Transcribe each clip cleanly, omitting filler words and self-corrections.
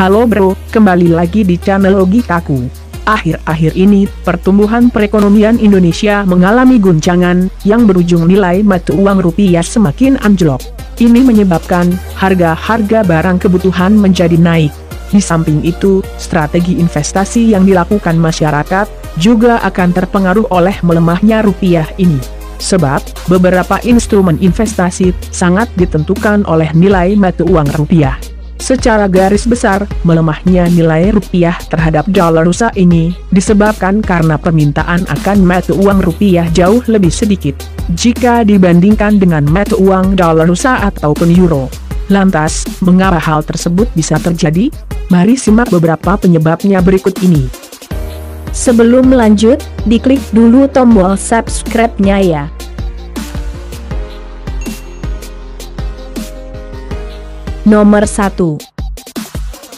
Halo bro, kembali lagi di channel Logikaku. Akhir-akhir ini, pertumbuhan perekonomian Indonesia mengalami guncangan, yang berujung nilai mata uang rupiah semakin anjlok. Ini menyebabkan, harga-harga barang kebutuhan menjadi naik. Di samping itu, strategi investasi yang dilakukan masyarakat, juga akan terpengaruh oleh melemahnya rupiah ini. Sebab, beberapa instrumen investasi, sangat ditentukan oleh nilai mata uang rupiah. Secara garis besar, melemahnya nilai rupiah terhadap dolar USA ini disebabkan karena permintaan akan mata uang rupiah jauh lebih sedikit jika dibandingkan dengan mata uang dolar USA ataupun euro. Lantas, mengapa hal tersebut bisa terjadi? Mari simak beberapa penyebabnya berikut ini. Sebelum lanjut, diklik dulu tombol subscribe-nya ya. Nomor 1.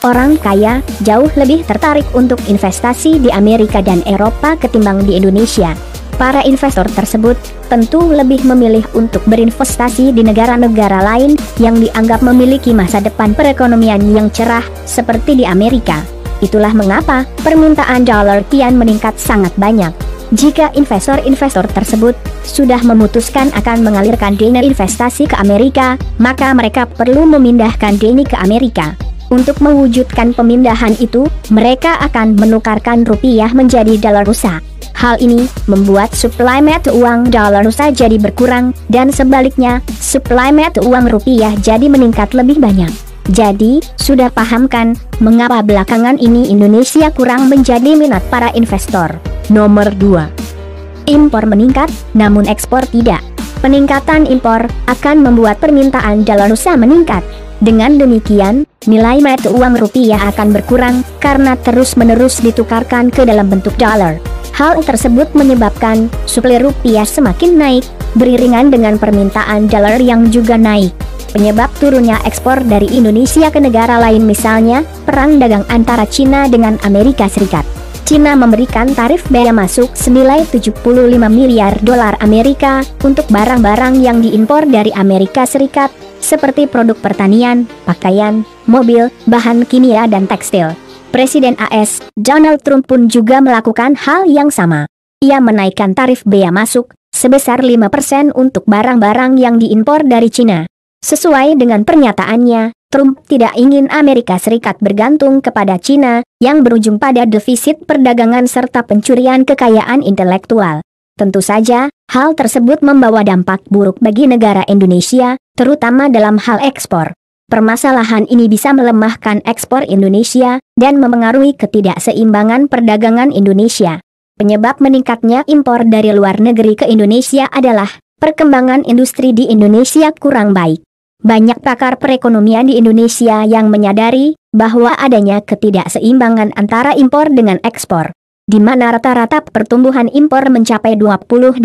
Orang kaya jauh lebih tertarik untuk investasi di Amerika dan Eropa ketimbang di Indonesia. Para investor tersebut tentu lebih memilih untuk berinvestasi di negara-negara lain yang dianggap memiliki masa depan perekonomian yang cerah seperti di Amerika. Itulah mengapa permintaan dolar kian meningkat sangat banyak. Jika investor-investor tersebut sudah memutuskan akan mengalirkan dana investasi ke Amerika, maka mereka perlu memindahkan dana ke Amerika. Untuk mewujudkan pemindahan itu, mereka akan menukarkan rupiah menjadi dolar USA. Hal ini membuat suplai mata uang dolar USA jadi berkurang, dan sebaliknya, suplai mata uang rupiah jadi meningkat lebih banyak. Jadi, sudah paham kan, mengapa belakangan ini Indonesia kurang menjadi minat para investor? Nomor 2. Impor meningkat, namun ekspor tidak. Peningkatan impor akan membuat permintaan dolar USA meningkat. Dengan demikian, nilai mata uang rupiah akan berkurang karena terus-menerus ditukarkan ke dalam bentuk dolar. Hal tersebut menyebabkan suplai rupiah semakin naik, beriringan dengan permintaan dolar yang juga naik. Penyebab turunnya ekspor dari Indonesia ke negara lain misalnya, perang dagang antara Cina dengan Amerika Serikat. Cina memberikan tarif bea masuk senilai 75 miliar dolar Amerika untuk barang-barang yang diimpor dari Amerika Serikat, seperti produk pertanian, pakaian, mobil, bahan kimia dan tekstil. Presiden AS, Donald Trump pun juga melakukan hal yang sama. Ia menaikkan tarif bea masuk sebesar 5% untuk barang-barang yang diimpor dari Cina. Sesuai dengan pernyataannya, Trump tidak ingin Amerika Serikat bergantung kepada Cina, yang berujung pada defisit perdagangan serta pencurian kekayaan intelektual. Tentu saja, hal tersebut membawa dampak buruk bagi negara Indonesia, terutama dalam hal ekspor. Permasalahan ini bisa melemahkan ekspor Indonesia, dan memengaruhi ketidakseimbangan perdagangan Indonesia. Penyebab meningkatnya impor dari luar negeri ke Indonesia adalah perkembangan industri di Indonesia kurang baik. Banyak pakar perekonomian di Indonesia yang menyadari bahwa adanya ketidakseimbangan antara impor dengan ekspor, di mana rata-rata pertumbuhan impor mencapai 22%,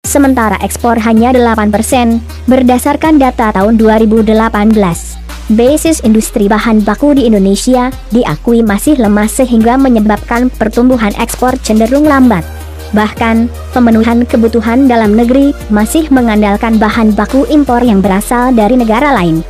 sementara ekspor hanya 8%, berdasarkan data tahun 2018. Basis industri bahan baku di Indonesia diakui masih lemah sehingga menyebabkan pertumbuhan ekspor cenderung lambat. Bahkan, pemenuhan kebutuhan dalam negeri masih mengandalkan bahan baku impor yang berasal dari negara lain.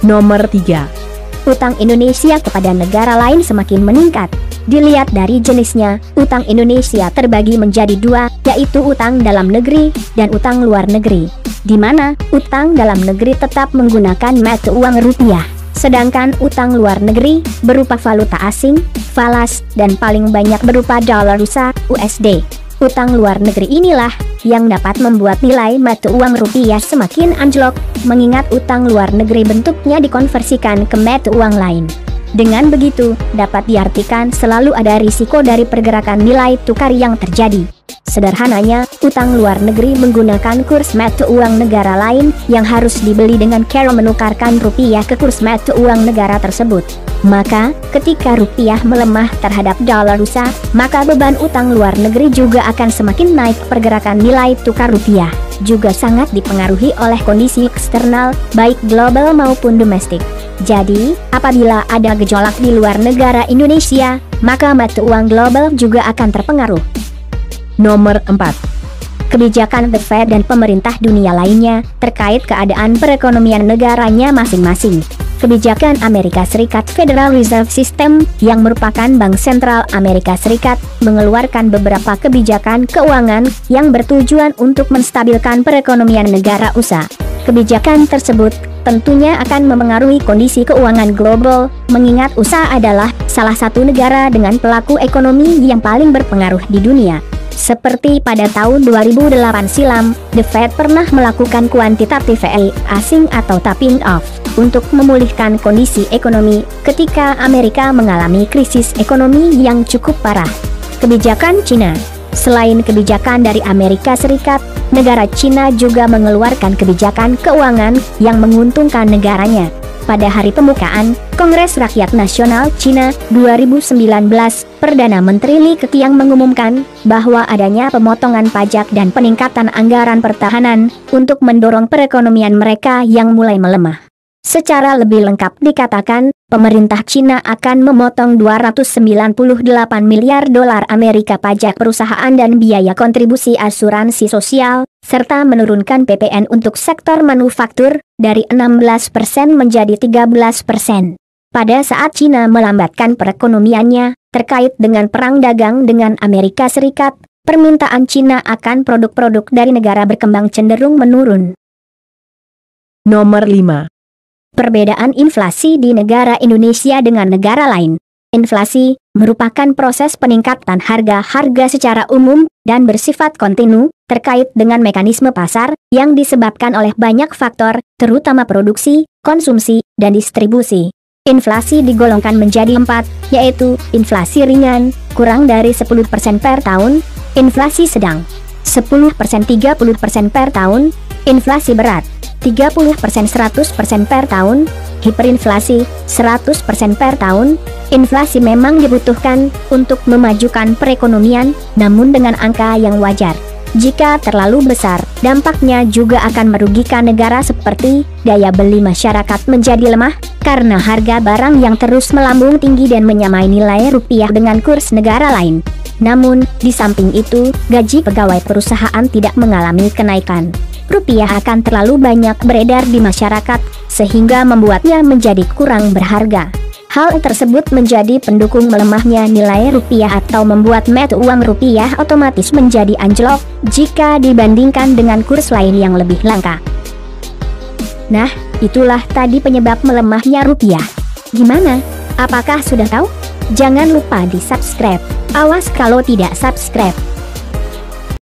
Nomor 3. Utang Indonesia kepada negara lain semakin meningkat. Dilihat dari jenisnya, utang Indonesia terbagi menjadi dua, yaitu utang dalam negeri dan utang luar negeri, di mana utang dalam negeri tetap menggunakan mata uang rupiah. Sedangkan utang luar negeri berupa valuta asing, falas, dan paling banyak berupa dolar USA, USD. Utang luar negeri inilah yang dapat membuat nilai mata uang rupiah semakin anjlok, mengingat utang luar negeri bentuknya dikonversikan ke mata uang lain. Dengan begitu, dapat diartikan selalu ada risiko dari pergerakan nilai tukar yang terjadi. Sederhananya, utang luar negeri menggunakan kurs mata uang negara lain yang harus dibeli dengan cara menukarkan rupiah ke kurs mata uang negara tersebut. Maka, ketika rupiah melemah terhadap dolar USA, maka beban utang luar negeri juga akan semakin naik. Pergerakan nilai tukar rupiah juga sangat dipengaruhi oleh kondisi eksternal, baik global maupun domestik. Jadi, apabila ada gejolak di luar negara Indonesia, maka mata uang global juga akan terpengaruh. Nomor 4. Kebijakan The Fed dan pemerintah dunia lainnya terkait keadaan perekonomian negaranya masing-masing. Kebijakan Amerika Serikat Federal Reserve System, yang merupakan Bank Sentral Amerika Serikat, mengeluarkan beberapa kebijakan keuangan yang bertujuan untuk menstabilkan perekonomian negara USA. Kebijakan tersebut tentunya akan memengaruhi kondisi keuangan global, mengingat USA adalah salah satu negara dengan pelaku ekonomi yang paling berpengaruh di dunia. Seperti pada tahun 2008 silam, The Fed pernah melakukan quantitative easing asing atau tapering off untuk memulihkan kondisi ekonomi ketika Amerika mengalami krisis ekonomi yang cukup parah. Kebijakan Cina. Selain kebijakan dari Amerika Serikat, negara Cina juga mengeluarkan kebijakan keuangan yang menguntungkan negaranya. Pada Hari Pembukaan Kongres Rakyat Nasional Cina 2019, Perdana Menteri Li Keqiang mengumumkan bahwa adanya pemotongan pajak dan peningkatan anggaran pertahanan untuk mendorong perekonomian mereka yang mulai melemah. Secara lebih lengkap dikatakan, pemerintah Cina akan memotong 298 miliar dolar Amerika pajak perusahaan dan biaya kontribusi asuransi sosial, serta menurunkan PPN untuk sektor manufaktur dari 16% menjadi 13%. Pada saat Cina melambatkan perekonomiannya terkait dengan perang dagang dengan Amerika Serikat, permintaan Cina akan produk-produk dari negara berkembang cenderung menurun. Nomor 5. Perbedaan inflasi di negara Indonesia dengan negara lain. Inflasi merupakan proses peningkatan harga-harga secara umum dan bersifat kontinu, terkait dengan mekanisme pasar yang disebabkan oleh banyak faktor, terutama produksi, konsumsi, dan distribusi. Inflasi digolongkan menjadi 4, yaitu inflasi ringan, kurang dari 10% per tahun, inflasi sedang, 10% 30% per tahun, inflasi berat, 30% 100% per tahun, hiperinflasi 100% per tahun. Inflasi memang dibutuhkan untuk memajukan perekonomian, namun dengan angka yang wajar. Jika terlalu besar, dampaknya juga akan merugikan negara seperti daya beli masyarakat menjadi lemah karena harga barang yang terus melambung tinggi dan menyamai nilai rupiah dengan kurs negara lain. Namun, di samping itu, gaji pegawai perusahaan tidak mengalami kenaikan. Rupiah akan terlalu banyak beredar di masyarakat, sehingga membuatnya menjadi kurang berharga. Hal tersebut menjadi pendukung melemahnya nilai rupiah atau membuat mata uang rupiah otomatis menjadi anjlok jika dibandingkan dengan kurs lain yang lebih langka. Nah, itulah tadi penyebab melemahnya rupiah. Gimana? Apakah sudah tahu? Jangan lupa di subscribe. Awas kalau tidak subscribe.